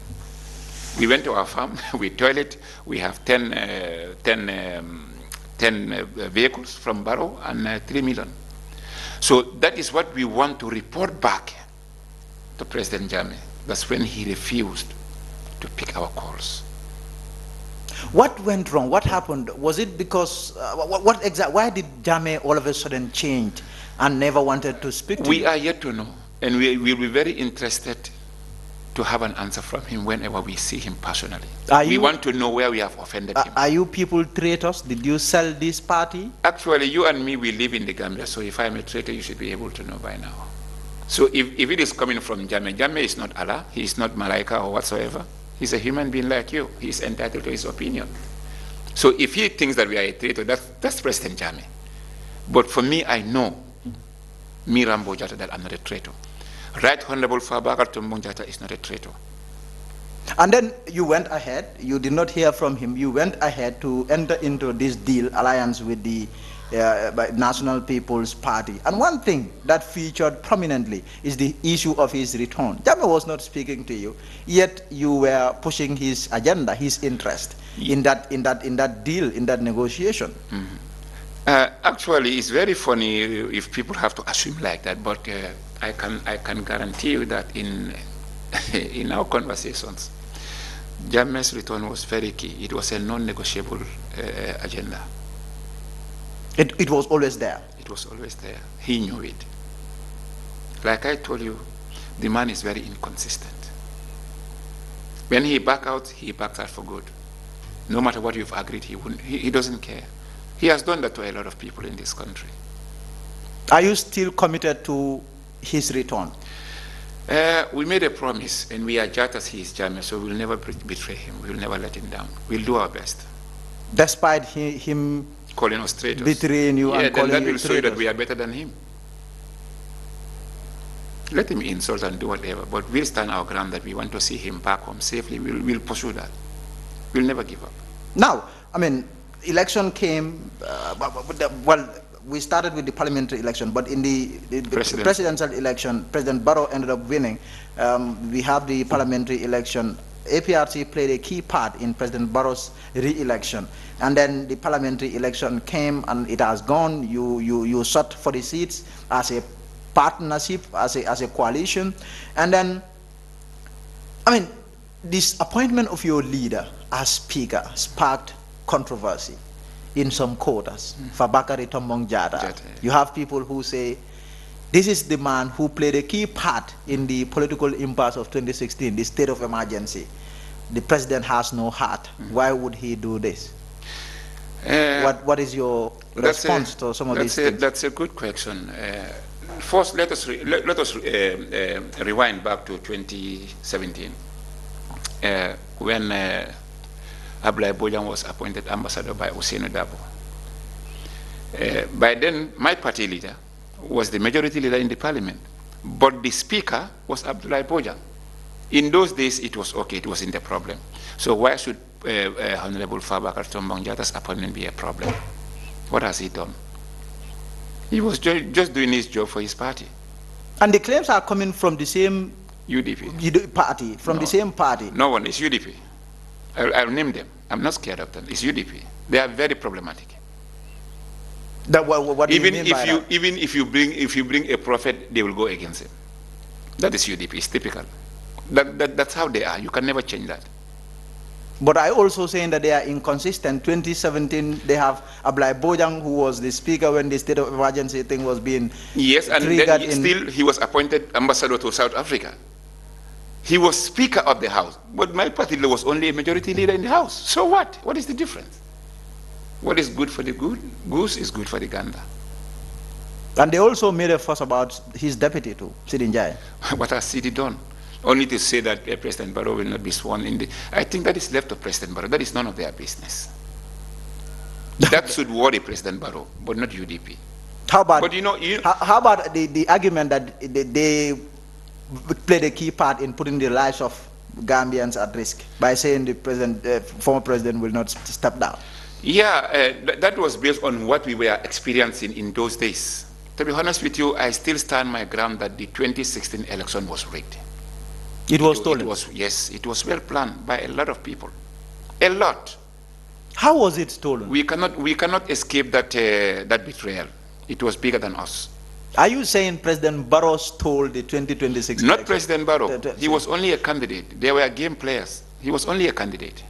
We went to our farm, we toil it, we have 10 vehicles from Barrow and 3 million. So that is what we want to report back to President Jammeh. That's when he refused to pick our calls. What went wrong? What happened? Was it because, why did Jammeh all of a sudden change and never wanted to speak to you? We are yet to know, and we will be very interested to have an answer from him whenever we see him personally. We want to know where we have offended him. Are you people traitors? Did you sell this party? Actually, you and me, we live in the Gambia, so if I'm a traitor, you should be able to know by now. So if it is coming from Jammeh, Jammeh is not Allah, he is not Malaika or whatsoever. He's a human being like you. He's entitled to his opinion. So if he thinks that we are a traitor, that's President Jammeh. But for me, I know, me Rambo Jatta, that I'm not a traitor. Right Honorable Fabakary Tombong Jatta is not a traitor. And then you went ahead, you did not hear from him, you went ahead to enter into this deal, alliance with the National People's Party. And one thing that featured prominently is the issue of his return. Jammeh was not speaking to you, yet you were pushing his agenda, his interest in that deal, in that negotiation. Mm-hmm. Actually, it's very funny if people have to assume like that, but I can guarantee you that in in our conversations, Jammeh's return was very key. It was a non-negotiable agenda. It was always there. It was always there. He knew it. Like I told you, the man is very inconsistent. When he backs out for good. No matter what you've agreed, he doesn't care. He has done that to a lot of people in this country. Are you still committed to his return? We made a promise, and we are Jattas, he is Jammeh, so we'll never betray him. We'll never let him down. We'll do our best. Despite him calling us traitors. Betraying you and calling you traitors. That will show you that we are better than him. Let him insult and do whatever, but we'll stand our ground that we want to see him back home safely. We'll pursue that. We'll never give up. Now, I mean, election came, well, we started with the parliamentary election, but in the presidential election, President Barrow ended up winning. We have the parliamentary election. APRC played a key part in President Barrow's re-election. And then the parliamentary election came and it has gone. You sought for the seats as a partnership, as a coalition. And then, I mean, this appointment of your leader as speaker sparked controversy in some quarters. Fabakary Tombong Jatta. You have people who say, this is the man who played a key part in the political impasse of 2016, the state of emergency. The president has no heart. Why would he do this? What is your response to some of these things? That's a good question. First, let us rewind back to 2017 when Abdoulaye Bojang was appointed ambassador by Ousman Dabo. By then, my party leader was the majority leader in the parliament, but the speaker was Abdoulaye Bojang. In those days, it was okay, it wasn't a problem. So why should Honorable Fabakary Tombong Jatta's appointment be a problem? What has he done? He was just doing his job for his party. And the claims are coming from the same UDP party, from the same party. No one, it's UDP. I'll name them. I'm not scared of them. It's UDP. They are very problematic. What do you mean by that? Even if you bring a prophet, they will go against him. That is UDP. It's typical. That's how they are. You can never change that. But I also saying that they are inconsistent. 2017, they have Ablai Bojang, who was the speaker when the state of emergency thing was being yes, and then still he was appointed ambassador to South Africa. He was speaker of the house, but my party was only a majority leader in the house. So what? What is the difference? What is good for the goose is good for the gander. And they also made a fuss about his deputy too, Lamin Njie. What has Sidi done? Only to say that President Barrow will not be sworn in. I think that is left to President Barrow. That is none of their business. That should worry President Barrow, but not UDP. How about, but how about the argument that they played a key part in putting the lives of Gambians at risk by saying the former president will not step down? Yeah, that was based on what we were experiencing in those days. To be honest with you, I still stand my ground that the 2016 election was rigged. It was stolen? Yes, it was well planned by a lot of people. A lot. How was it stolen? We cannot escape that, that betrayal. It was bigger than us. Are you saying President Barrow stole the 2026 Not election? President Barrow. He was only a candidate. They were game players. He was only a candidate.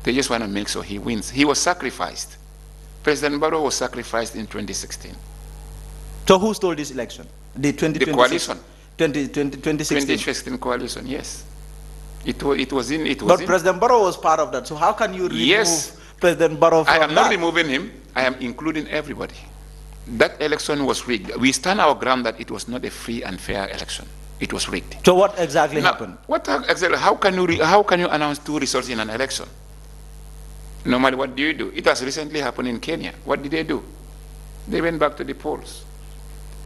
They just want to make sure he wins. He was sacrificed. President Barrow was sacrificed in 2016. So who stole this election? The 2026? The coalition. 2016? 2016 coalition, yes. It was in. But President Barrow was part of that. So how can you remove President Barrow from that? I am not removing him. I am including everybody. That election was rigged. We stand our ground that it was not a free and fair election. It was rigged. So what exactly happened? How can you announce two results in an election? Normally, what do you do? It has recently happened in Kenya. What did they do? They went back to the polls.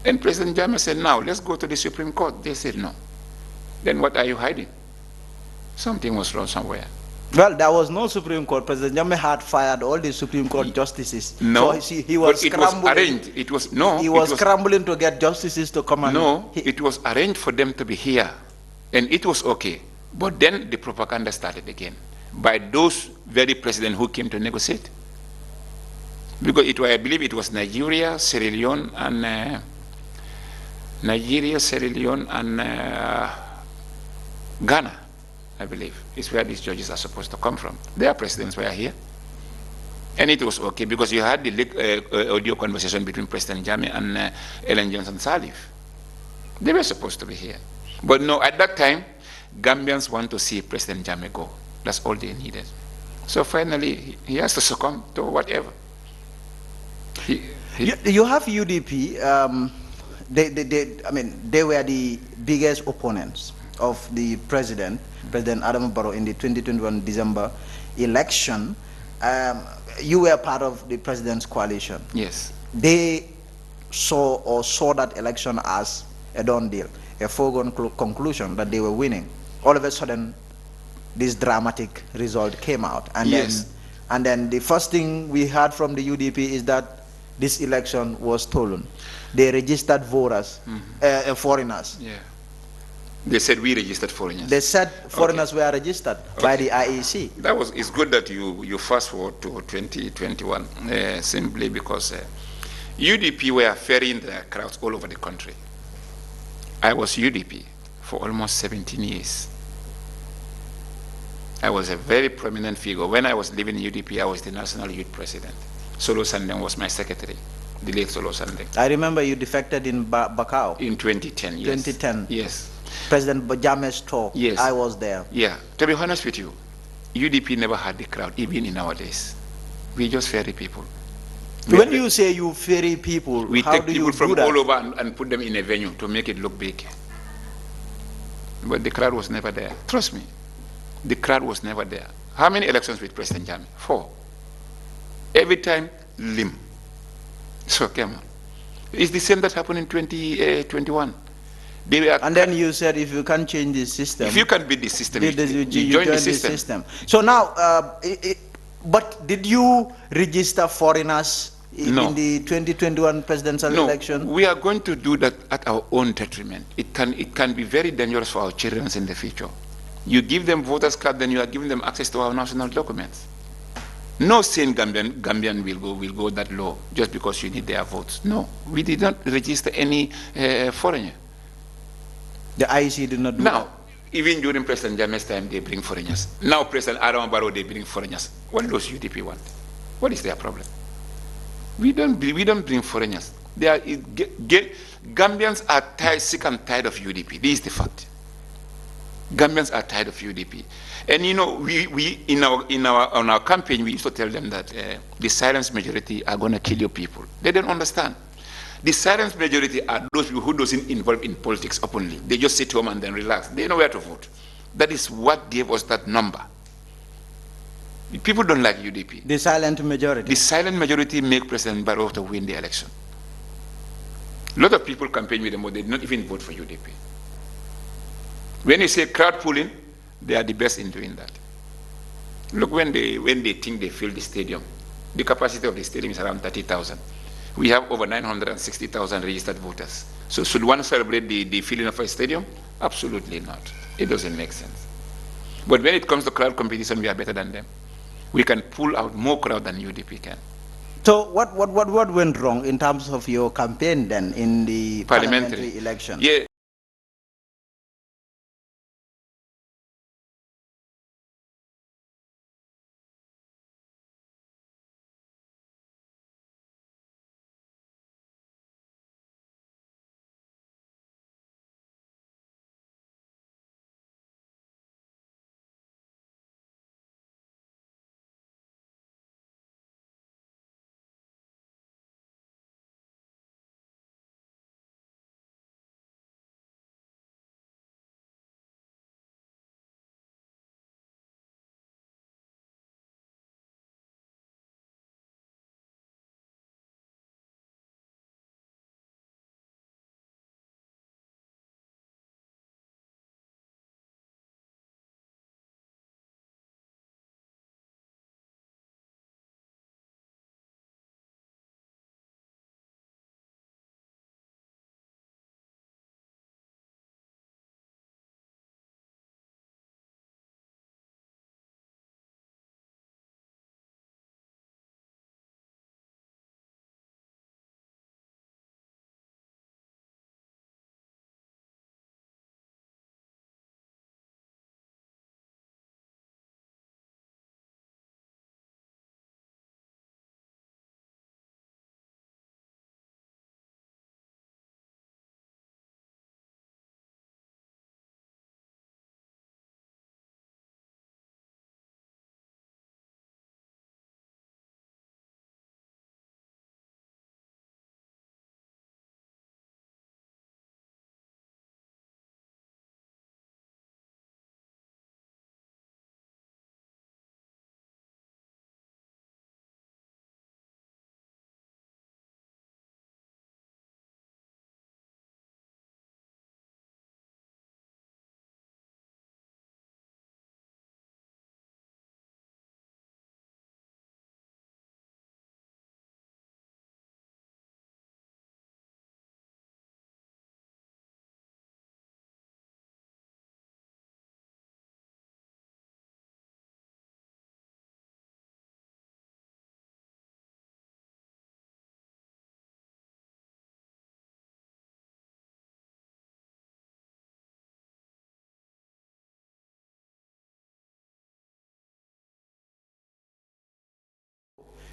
And President Jammeh said, now, let's go to the Supreme Court. They said, no. Then what are you hiding? Something was wrong somewhere. Well, there was no Supreme Court. President Jammeh had fired all the Supreme Court justices. No, so he was scrambling. Was arranged. He was scrambling to get justices to come and... No, it was arranged for them to be here. And it was okay. But then the propaganda started again by those very presidents who came to negotiate. Because I believe it was Nigeria, Sierra Leone, and Ghana, I believe, is where these judges are supposed to come from. Their presidents were here. And it was okay because you had the audio conversation between President Jammeh and Ellen Johnson Sirleaf. They were supposed to be here. But no, at that time, Gambians want to see President Jammeh go. That's all they needed. So finally, he has to succumb to whatever. You have UDP. They were the biggest opponents of the President Adam Barrow in the 2021 December election. You were part of the President's coalition. Yes. They saw that election as a done deal, a foregone conclusion that they were winning. All of a sudden, this dramatic result came out, and then the first thing we heard from the UDP is that this election was stolen. They registered voters, foreigners. Yeah. They said we registered foreigners. They said foreigners were registered by the IEC. It's good that you fast forward to 2021, simply because UDP were ferrying their crowds all over the country. I was UDP for almost 17 years. I was a very prominent figure. When I was living in UDP, I was the National Youth President. Solo Sandeng was my secretary, the late Solo Sandeng. I remember you defected in Bakau. In 2010, yes. 2010. Yes. President Jammeh's talk. Yes. I was there. Yeah. To be honest with you, UDP never had the crowd, even in our days. We just ferry people. When you say you ferry people, we how take do people you from do that? all over and put them in a venue to make it look big. But the crowd was never there. Trust me. The crowd was never there. How many elections with President Jammeh? 4. Every time, limb. So, come on. It's the same that happened in 2021. And then you said if you can't change the system. If you can't beat the system, you join the system. So now, but did you register foreigners in the 2021 presidential election? We are going to do that at our own detriment. It can be very dangerous for our children in the future. You give them voters card, then you are giving them access to our national documents. No sane Gambian will go that low just because you need their votes. No, we did not register any foreigner. The IEC did not do that? even during President Jammeh's time, they bring foreigners. Now President Adama Barrow, they bring foreigners. What does UDP want? What is their problem? We don't bring foreigners. Gambians are sick and tired of UDP. This is the fact. Gambians are tired of UDP. And you know, on our campaign, we used to tell them that the silent majority are going to kill your people. They don't understand. The silent majority are those people who doesn't involve in politics openly. They just sit home and then relax. They know where to vote. That is what gave us that number. People don't like UDP. The silent majority. The silent majority make President Barrow to win the election. A lot of people campaign with them, but they did not even vote for UDP. When you say crowd pulling, they are the best in doing that. Look, when they think they fill the stadium, the capacity of the stadium is around 30,000. We have over 960,000 registered voters. So should one celebrate the filling of a stadium? Absolutely not. It doesn't make sense. But when it comes to crowd competition, we are better than them. We can pull out more crowd than UDP can. So what went wrong in terms of your campaign then in the parliamentary election? Yeah.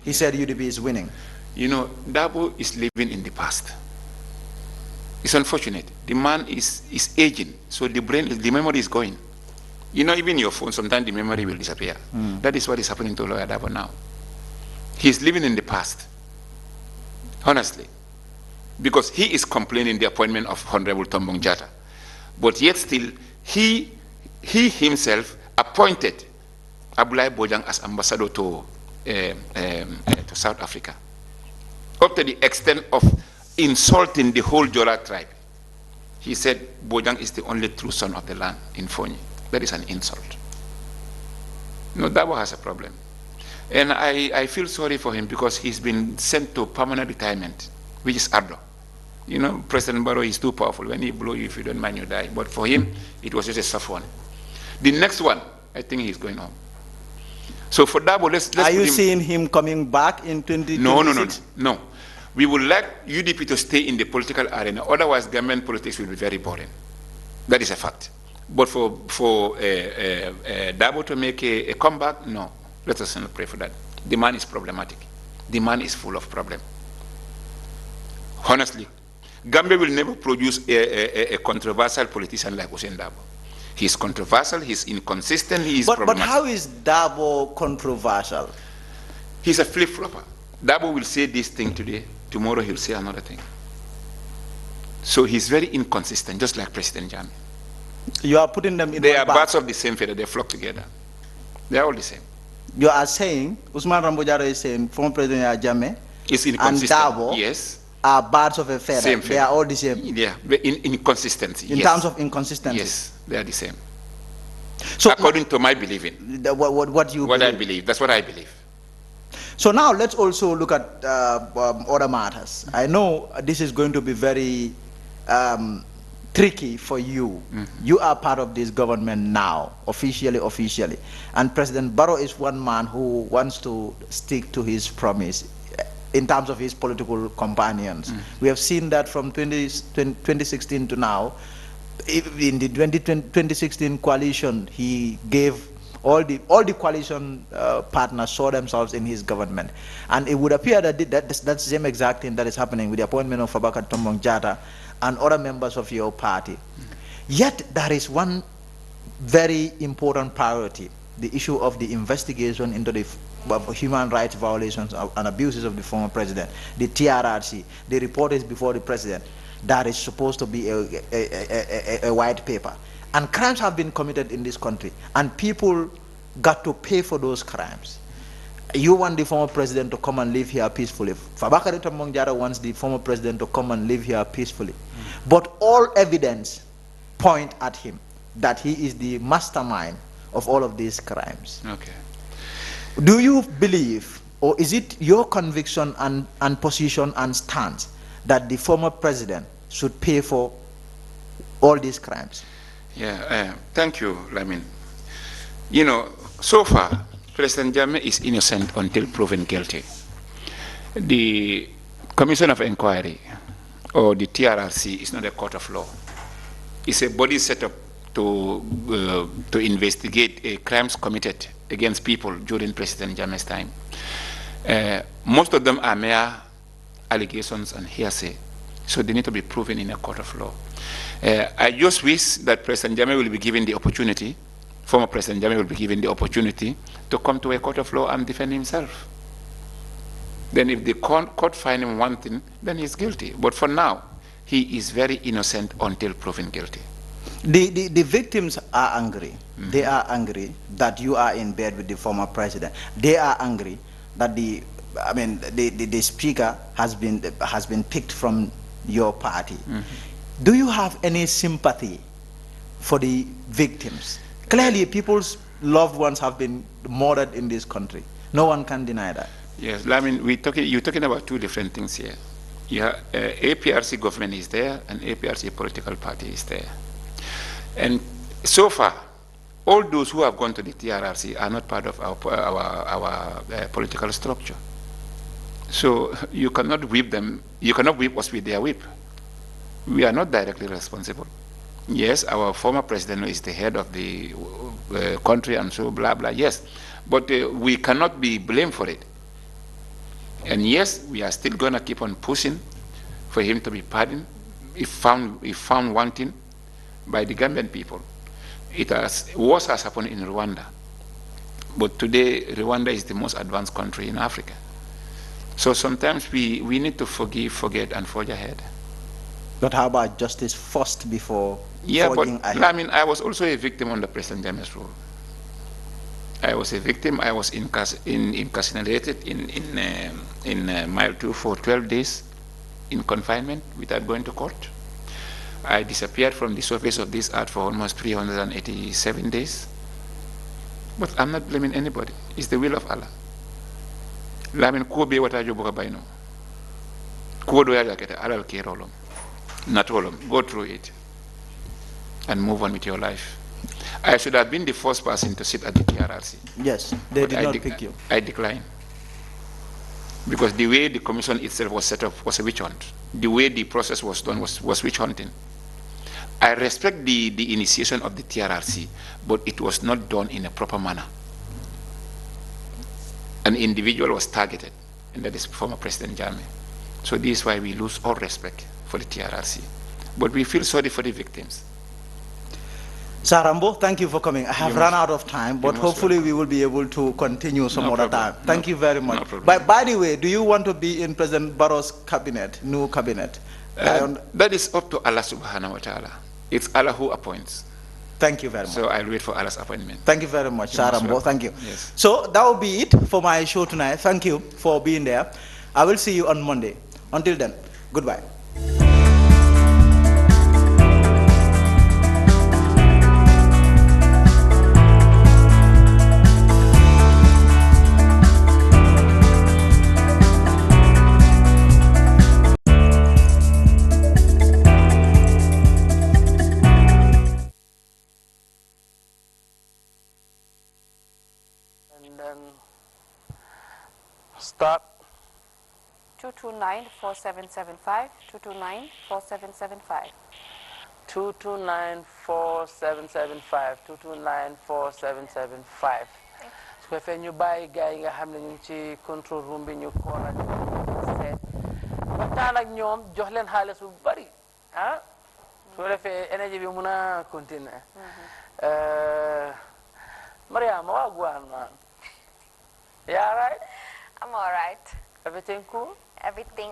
He said UDP is winning. You know, Dabo is living in the past. It's unfortunate. The man is aging, so the memory is going. You know, even your phone, sometimes the memory will disappear. That is what is happening to Lawyer Dabo now. He's living in the past, honestly, because he is complaining the appointment of Honorable Tombong Jatta, but yet still he himself appointed Abulai Bojang as ambassador to South Africa, up to the extent of insulting the whole Jola tribe. He said Bojang is the only true son of the land in Foni. That is an insult. No, Dabo has a problem. And I feel sorry for him because he's been sent to permanent retirement, which is Ardo. You know, President Barrow is too powerful. When he blows you, if you don't mind, you die. But for him, it was just a soft one. The next one, I think he's going home. So for Dabo, let's Are you seeing him coming back in 2026? No. We would like UDP to stay in the political arena. Otherwise, government politics will be very boring. That is a fact. But for Dabo to make a comeback, no. Let us not pray for that. The man is problematic. The man is full of problems. Honestly, Gambia will never produce a controversial politician like Ousman Dabo. He's controversial, he's inconsistent, he is problematic. But how is Dabo controversial? He's a flip-flopper. Dabo will say this thing today, tomorrow he'll say another thing. So he's very inconsistent, just like President Jammeh. You are putting them in They are birds of the same feather, they flock together. They are all the same. You are saying, Ousman Rambo Jatta is saying, former President Jammeh and Dabo yes. are birds of a feather. Same feather. They are all the same. Yeah, in inconsistency. In terms of inconsistency. Yes, they are the same. So according to my believing. What you what believe. I believe, that's what I believe. So now let's also look at other matters. I know this is going to be very tricky for you. You are part of this government now, officially. And President Barrow is one man who wants to stick to his promise in terms of his political companions. We have seen that from 2016 to now. In the 2016 coalition, he gave all the coalition partners saw themselves in his government, and it would appear that that's the same exact thing that is happening with the appointment of Fabakary Tombong Jatta and other members of your party. Yet there is one very important priority: the issue of the investigation into the human rights violations and abuses of the former president, the TRRC. The report is before the president. That is supposed to be a white paper. And crimes have been committed in this country, and people got to pay for those crimes. You want the former president to come and live here peacefully. Fabakary Tombong Jatta wants the former president to come and live here peacefully. But all evidence point at him that he is the mastermind of all of these crimes. Okay. Do you believe, or is it your conviction and position and stance that the former president should pay for all these crimes? Yeah, thank you, Lamin. You know, so far, President Jammeh is innocent until proven guilty. The Commission of Inquiry, or the TRRC, is not a court of law. It's a body set up to investigate crimes committed against people during President Jammeh's time. Most of them are mere allegations and hearsay, so they need to be proven in a court of law. I just wish that President Jammeh will be given the opportunity, former President Jammeh will be given the opportunity to come to a court of law and defend himself. Then if the court find him wanting, then he's guilty. But for now, he is very innocent until proven guilty. The victims are angry. They are angry that you are in bed with the former president. They are angry that the speaker has been picked from your party. Do you have any sympathy for the victims? Clearly, people's loved ones have been murdered in this country. No one can deny that. Yes, I mean, you're talking about two different things here. Yeah, APRC government is there, and APRC political party is there. And so far, all those who have gone to the TRRC are not part of our political structure. So you cannot whip them. You cannot whip us with their whip. We are not directly responsible. Yes, our former president is the head of the country and so blah blah. Yes, but we cannot be blamed for it. And yes, we are still going to keep on pushing for him to be pardoned if found wanting by the Gambian people. Worse has happened in Rwanda, but today Rwanda is the most advanced country in Africa. So sometimes we need to forgive, forget, and forge ahead. But how about justice first before forging ahead? I mean, I was also a victim under President Jammeh's rule. I was a victim. I was incarcerated in Mile 2 for 12 days in confinement without going to court. I disappeared from the surface of this earth for almost 387 days. But I'm not blaming anybody. It's the will of Allah. Lamin ko be wata jo boka bayno. Ko do ya jakete alal ke rolom. Not rolom. Go through it and move on with your life. I should have been the first person to sit at the TRRC. Yes, they did not pick you. I declined. Because the way the commission itself was set up was a witch hunt. The way the process was done was witch hunting. I respect the initiation of the TRRC, but it was not done in a proper manner. An individual was targeted, and that is former President Jammeh. So this is why we lose all respect for the TRRC. But we feel sorry for the victims. Sir Rambo, thank you for coming. I have run out of time, but hopefully we will be able to continue some other time. Thank you very much. By the way, do you want to be in President Barrow's cabinet, new cabinet? That is up to Allah subhanahu wa ta'ala. It's Allah who appoints. Thank you very much. So I'll wait for Allah's appointment. Thank you very much, Sir Rambo. Thank you. Yes. So that will be it for my show tonight. Thank you for being there. I will see you on Monday. Until then, goodbye. Start. 229-4775, 229-4775. 229-4775, 229-4775. su ko defee ñu bàyyi gars yi nga xam ne ñu ngi ci control room bi ñu call ak seet waxtaan ak ñoom jox leen xaalis bu bari ah su ko defee énergie bi mun a continuer. Mariama wagwan man. You all right? I'm all right. Everything cool? Everything